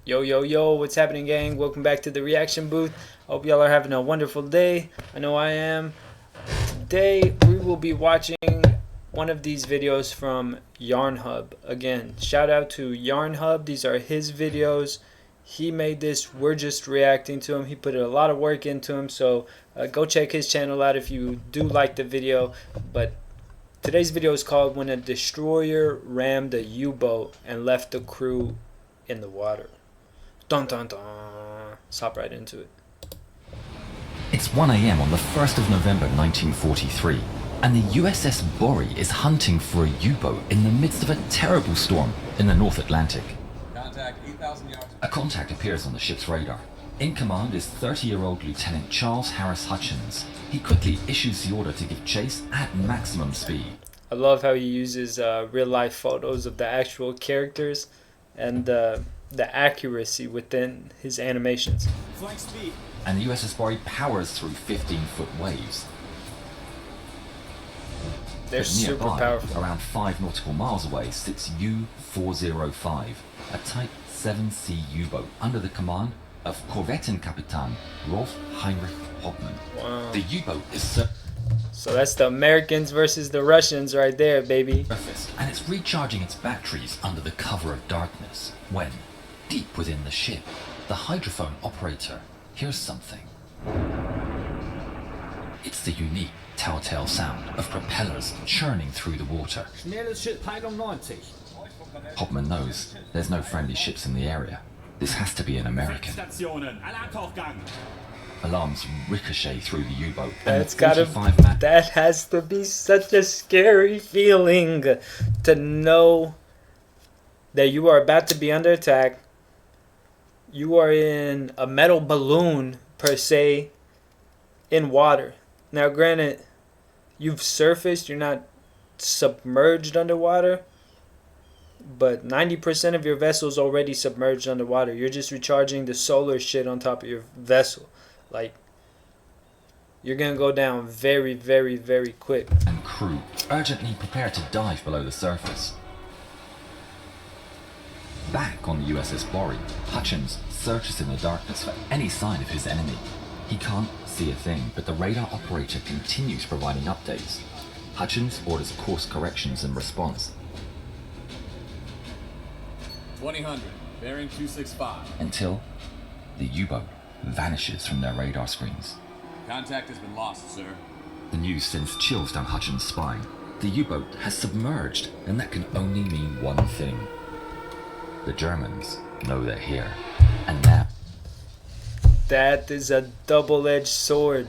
Yo, yo, yo, what's happening, gang? Welcome back to the reaction booth. Hope y'all are having a wonderful day. I know I am. Today, we will be watching one of these videos from YarnHub. Again, shout out to YarnHub. These are his videos. He made this. We're just reacting to him. He put a lot of work into him. So go check his channel out if you do like the video. But today's video is called When a Destroyer Rammed a U-Boat and Left the Crew in the Water. Dun dun dun. Let's hop right into it. It's 1 a.m. on the 1st of November 1943, and the USS Borie is hunting for a U-boat in the midst of a terrible storm in the North Atlantic. Contact 8,000 yards. A contact appears on the ship's radar. In command is 30-year-old Lieutenant Charles Harris Hutchins. He quickly issues the order to give chase at maximum speed. I love how he uses real-life photos of the actual characters and the accuracy within his animations. Flank speed. And the USS Borie powers through 15-foot waves. They're But super nearby, powerful. around 5 nautical miles away, sits U-405, a Type 7C U-boat under the command of Korvettenkapitän Rolf Heinrich Hauptmann. Wow. The U-boat is So that's the Americans versus the Russians right there, baby. surfaced, and it's recharging its batteries under the cover of darkness when, deep within the ship, the hydrophone operator hears something. It's the unique telltale sound of propellers churning through the water. Schnelles Schiff Peilung 90. Hauptmann knows there's no friendly ships in the area. This has to be an American. Stationen. Alarmtauchgang. Alarms ricochet through the U-boat, and That's the gotta. 45 man That has to be such a scary feeling to know that you are about to be under attack. You are in a metal balloon, per se, in water. Now, granted, you've surfaced, you're not submerged underwater, but 90% of your vessel is already submerged underwater. You're just recharging the solar shit on top of your vessel. Like, you're going to go down very, very, very quick. and crew urgently prepare to dive below the surface. Back on the USS Borie, Hutchins searches in the darkness for any sign of his enemy. He can't see a thing, but the radar operator continues providing updates. Hutchins orders course corrections in response 2000. Bearing 265. until the U-boat vanishes from their radar screens. Contact has been lost, sir. The news sends chills down Hutchins' spine. The U-boat has submerged, and that can only mean one thing. The Germans know they're here, and now That is a double-edged sword.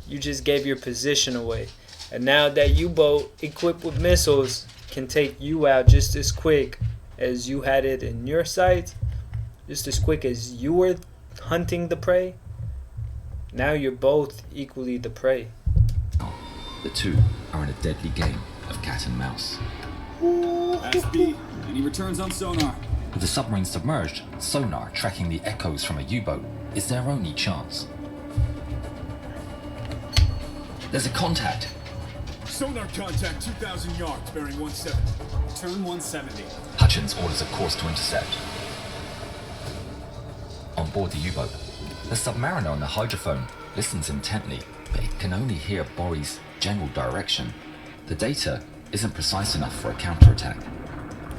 You just gave your position away. And now that U-boat equipped with missiles can take you out just as quick as you had it in your sight, just as quick as you were hunting the prey. Now you're both equally the prey. the two are in a deadly game of cat and mouse. Fast speed. Any returns on sonar? With the submarine submerged, sonar tracking the echoes from a U-boat is their only chance. There's a contact. Sonar contact 2,000 yards, bearing 170. Turn 170. Hutchins orders a course to intercept. On board the U-boat, the submariner on the hydrophone listens intently, but it can only hear Borie's general direction. The data isn't precise enough for a counterattack.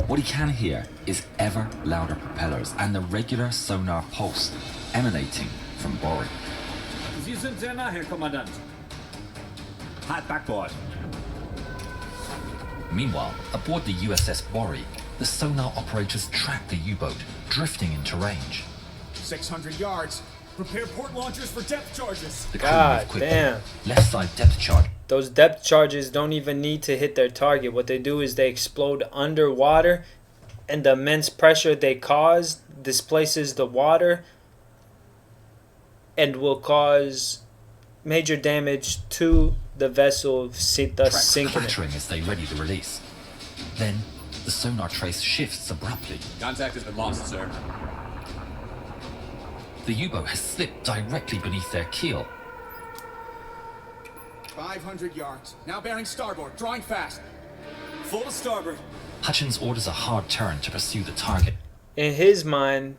What he can hear is ever louder propellers and the regular sonar pulse emanating from Borie. Sie sind sehr nah, Herr Kommandant. Hard backboard. Meanwhile, aboard the USS Borie, the sonar operators track the U-boat, drifting into range. 600 yards. Prepare port launchers for depth charges. The crew God move quickly. damn. Left side depth charge. Those depth charges don't even need to hit their target. What they do is they explode underwater, and the immense pressure they cause displaces the water and will cause major damage to the vessel, thus Tracks sinking it. clattering as they ready to release. Then, the sonar trace shifts abruptly. Contact has been lost, sir. The U-boat has slipped directly beneath their keel. 500 yards. Now bearing starboard. Drawing fast. Full to starboard. Hutchins orders a hard turn to pursue the target. In his mind,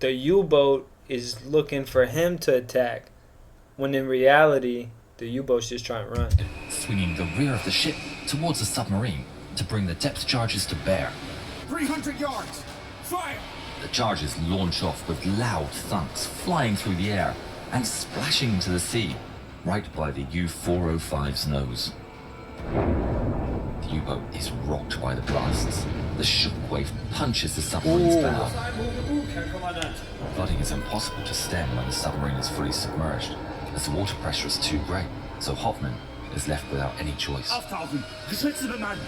the U-boat is looking for him to attack, when in reality, the U-boat's just trying to run. Swinging the rear of the ship towards the submarine to bring the depth charges to bear. 300 yards! Fire! The charges launch off with loud thunks flying through the air and splashing into the sea, right by the U-405's nose. The U-boat is rocked by the blasts. The shockwave punches the submarine's bow. Flooding is impossible to stem when the submarine is fully submerged, as the water pressure is too great, so Hoffman is left without any choice. Auftauchen! Geschütze bemannt!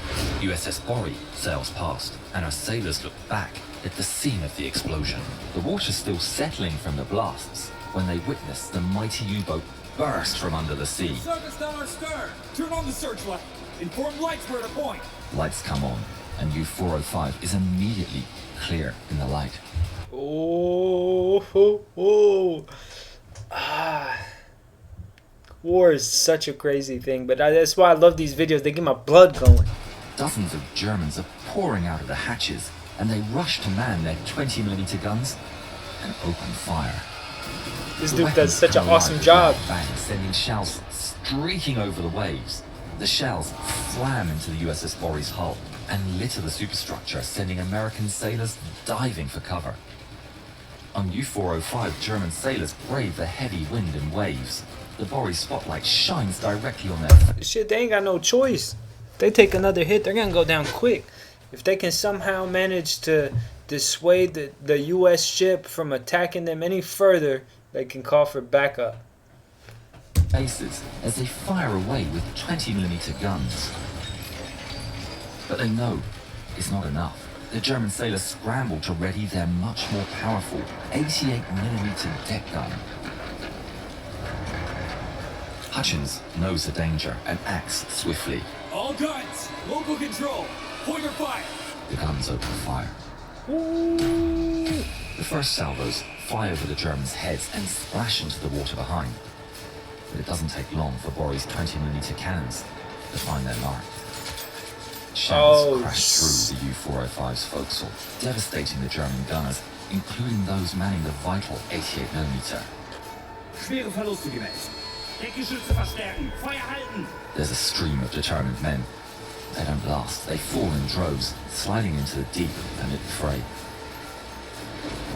USS Borie sails past, and our sailors look back at the scene of the explosion. The water's still settling from the blasts when they witness the mighty U-boat burst from under the sea. Circus down our stern! Turn on the searchlight! Inform lights where to point! Lights come on, and U-405 is immediately clear in the light. Oh. War is such a crazy thing, but that's why I love these videos. They get my blood going. Dozens of Germans are pouring out of the hatches, and they rush to man their 20mm guns and open fire. This The dude weapons does such an collide awesome with job. loud bangs, sending shells streaking over the waves. The shells slam into the USS Borie's hull and litter the superstructure, sending American sailors diving for cover. On U-405, German sailors brave the heavy wind and waves. The Borie spotlight shines directly on their Shit, they ain't got no choice. If they take another hit, they're gonna go down quick. If they can somehow manage to dissuade the U.S. ship from attacking them any further, they can call for backup. faces as they fire away with 20mm guns. But they know it's not enough. The German sailors scramble to ready their much more powerful 88mm deck gun. Hutchins knows the danger and acts swiftly. All guns! Local control! Pointer fire! The guns open fire. The first salvos fly over the Germans' heads and splash into the water behind. But it doesn't take long for Borie's 20mm cannons to find their mark. Shells crash through the U-405's forecastle, devastating the German gunners, including those manning the vital 88mm. Schwere Verluste gemeldet. Deckgeschütze verstärken. Feuer halten! There's a stream of determined men. They don't last. They fall in droves, sliding into the deep amid the fray.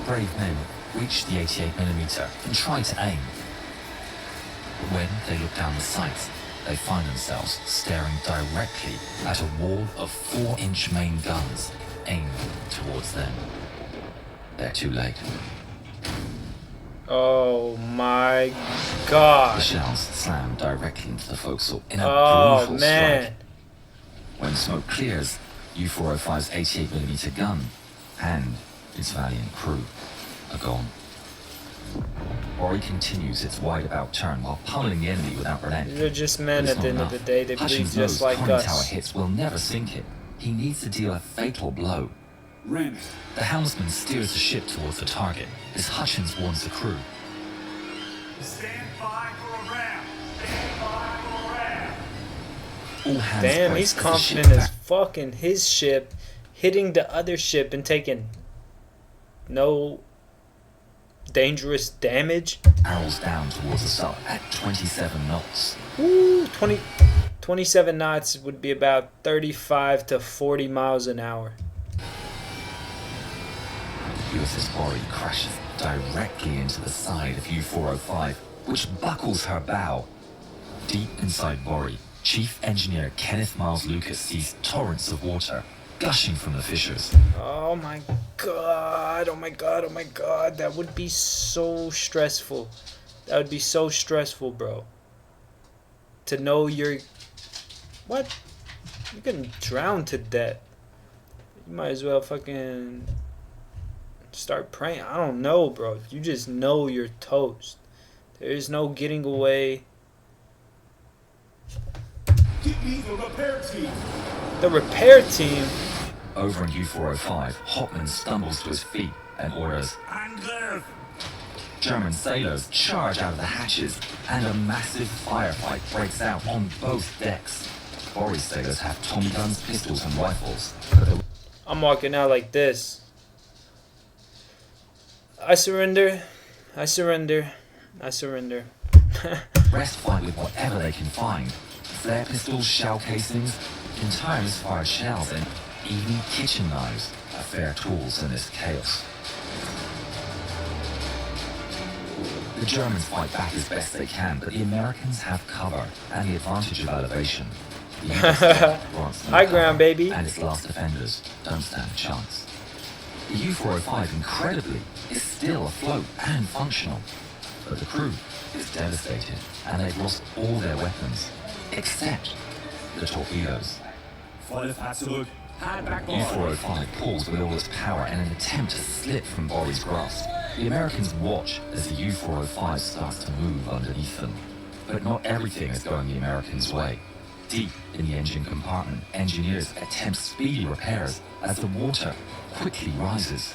Brave men reach the 88mm and try to aim. But when they look down the sights, they find themselves staring directly at a wall of 4-inch main guns aimed towards them. They're too late. Oh my The god. shells slam directly into the forecastle in a Oh brutal man. strike. When smoke clears, U-405's 88mm gun and its valiant crew are gone. Borie continues its wide-about turn while pummeling the enemy without relent. They're just men But at it's the not end of the enough. day. They bleed Hutchins just knows like conning tower us. hits will never sink it. He needs to deal a fatal blow. Ram it. The helmsman steers the ship towards the target as Hutchins warns the crew. Stand by for a ram! Stand by for a ram! All hands Damn, brace he's as the confident ship as fucking his ship hitting the other ship and taking no dangerous damage. barrels down towards the sub at 27 knots. Woo, 27 knots would be about 35 to 40 miles an hour. USS Borie crashes directly into the side of U-405, which buckles her bow. Deep inside Borie, Chief Engineer Kenneth Miles Lucas sees torrents of water gushing from the fissures. Oh my god, oh my god, oh my god. That would be so stressful. That would be so stressful, bro. To know you're... What? You're gonna drown to death. You might as well fucking start praying. I don't know, bro. You just know you're toast. There is no getting away. Get me the repair team! The repair team... Over in U-405, Hoffman stumbles to his feet and orders. Angriff! German sailors charge out of the hatches, and a massive firefight breaks out on both decks. Borie's sailors have Tommy guns, pistols, and rifles, but the I'm walking out like this. I surrender. I surrender. I surrender. Rest fight with whatever they can find. Flare pistols, shell casings, entire misfired shells, and even kitchen knives are fair tools in this chaos. The Germans fight back as best they can, but the Americans have cover and the advantage of elevation. The US wants no High cover, ground, baby. and its last defenders don't stand a chance. The U-405, incredibly, is still afloat and functional, but the crew is devastated, and they've lost all their weapons, except the torpedoes. Volle Fahrt zurück. Hard backboard. U-405 pulls with all its power in an attempt to slip from Borie's grasp. The Americans watch as the U-405 starts to move underneath them. But not everything is going the Americans' way. Deep in the engine compartment, engineers attempt speedy repairs as the water quickly rises.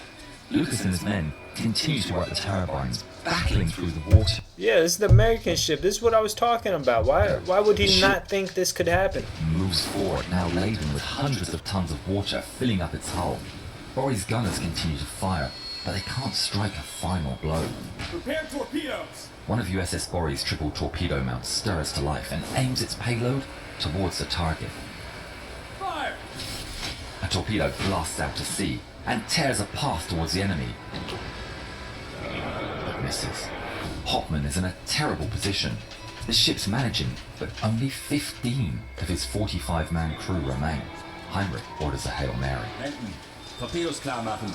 Lucas and his men continue to work the turbines, battling through the water. Yeah, this is the American ship. This is what I was talking about. Why would he not think this could happen? Moves forward, now laden with hundreds of tons of water filling up its hull. Borie's gunners continue to fire, but they can't strike a final blow. Prepare torpedoes. One of USS Borie's triple torpedo mounts stirs to life and aims its payload towards the target. Fire. A torpedo blasts out to sea and tears a path towards the enemy, but misses. Hopman is in a terrible position. The ship's managing, but only 15 of his 45-man crew remain. Heinrich orders a Hail Mary. Hinten. Torpedos klar machen.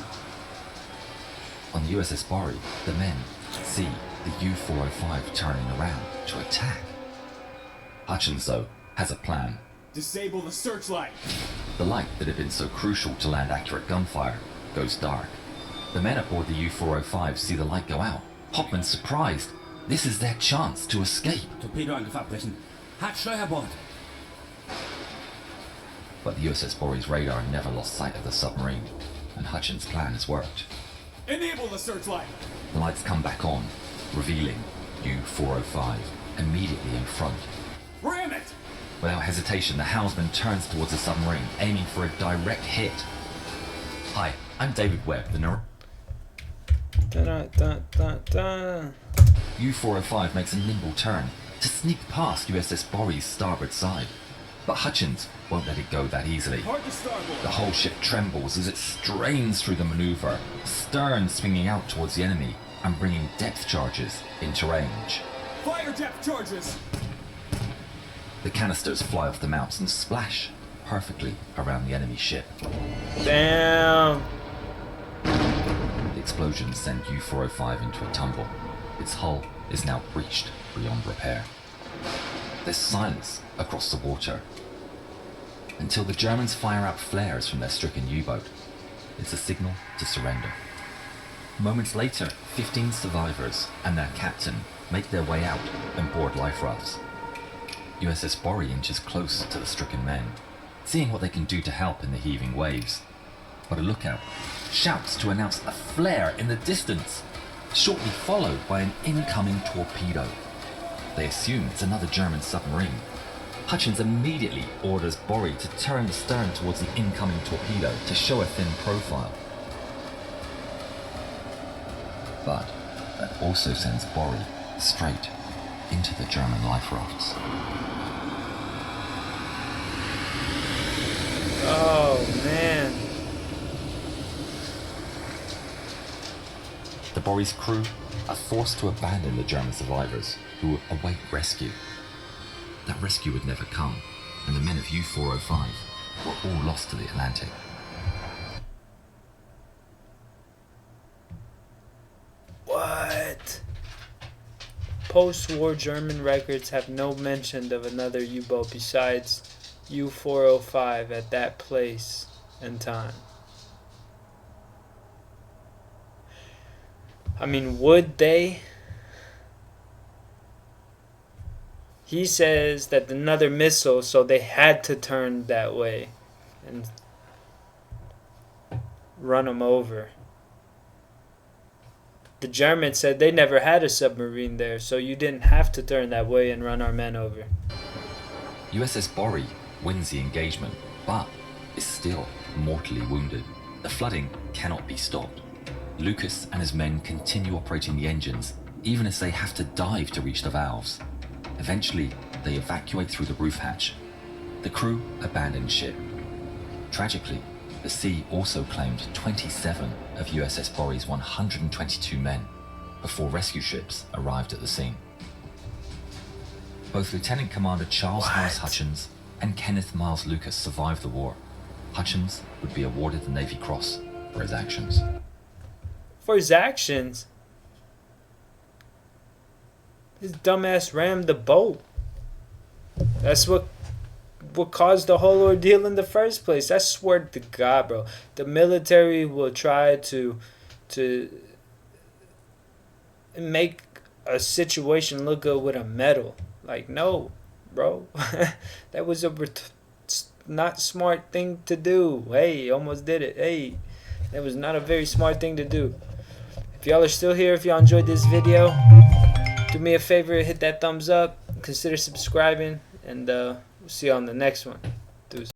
On the USS Borie, the men see the U-405 turning around to attack. Hutchins, though, has a plan. Disable the searchlight. The light that had been so crucial to land accurate gunfire goes dark. The men aboard the U-405 see the light go out. Hopman's surprised. This is their chance to escape. Torpedoangriff abbrechen. Hart Steuerbord. But the USS Borie's radar never lost sight of the submarine, and Hutchins' plan has worked. Enable the searchlight. The lights come back on, revealing U-405 immediately in front. Ram it. Without hesitation, the helmsman turns towards the submarine, aiming for a direct hit. Hi, I'm David Webb, the U-405 makes a nimble turn to sneak past USS Borie's starboard side. But Hutchins won't let it go that easily. Hard to starboard. The whole ship trembles as it strains through the maneuver, stern swinging out towards the enemy and bringing depth charges into range. Fire depth charges. The canisters fly off the mounts and splash perfectly around the enemy ship. Damn. The explosions send U-405 into a tumble. Its hull is now breached beyond repair. There's silence across the water until the Germans fire out flares from their stricken U-boat. It's a signal to surrender. Moments later, 15 survivors and their captain make their way out and board life rafts. USS Borie inches close to the stricken men, seeing what they can do to help in the heaving waves. But a lookout shouts to announce a flare in the distance, shortly followed by an incoming torpedo. They assume it's another German submarine. Hutchins immediately orders Borie to turn the stern towards the incoming torpedo to show a thin profile. But that also sends Borie straight into the German life rafts. Oh, man. The Borie's crew are forced to abandon the German survivors who await rescue. That rescue would never come, and the men of U-405 were all lost to the Atlantic. What? Post-war German records have no mention of another U-boat besides U-405 at that place and time. I mean, would they? He says that another missile, so they had to turn that way and run them over. The Germans said they never had a submarine there, so you didn't have to turn that way and run our men over. USS Borie wins the engagement, but is still mortally wounded. The flooding cannot be stopped. Lucas and his men continue operating the engines, even as they have to dive to reach the valves. Eventually, they evacuate through the roof hatch. The crew abandon ship. Tragically, the sea also claimed 27 of USS Borie's 122 men before rescue ships arrived at the scene. Both Lieutenant Commander Charles Harris Hutchins and Kenneth Miles Lucas survived the war. Hutchins would be awarded the Navy Cross for his actions. For his actions? His dumbass rammed the boat. That's what caused the whole ordeal in the first place. I swear to God, bro. The military will try to make a situation look good with a medal. Like, no, bro. That was a not smart thing to do. Hey, almost did it. Hey, that was not a very smart thing to do. If y'all are still here, if y'all enjoyed this video, do me a favor, hit that thumbs up, consider subscribing, and we'll see you on the next one.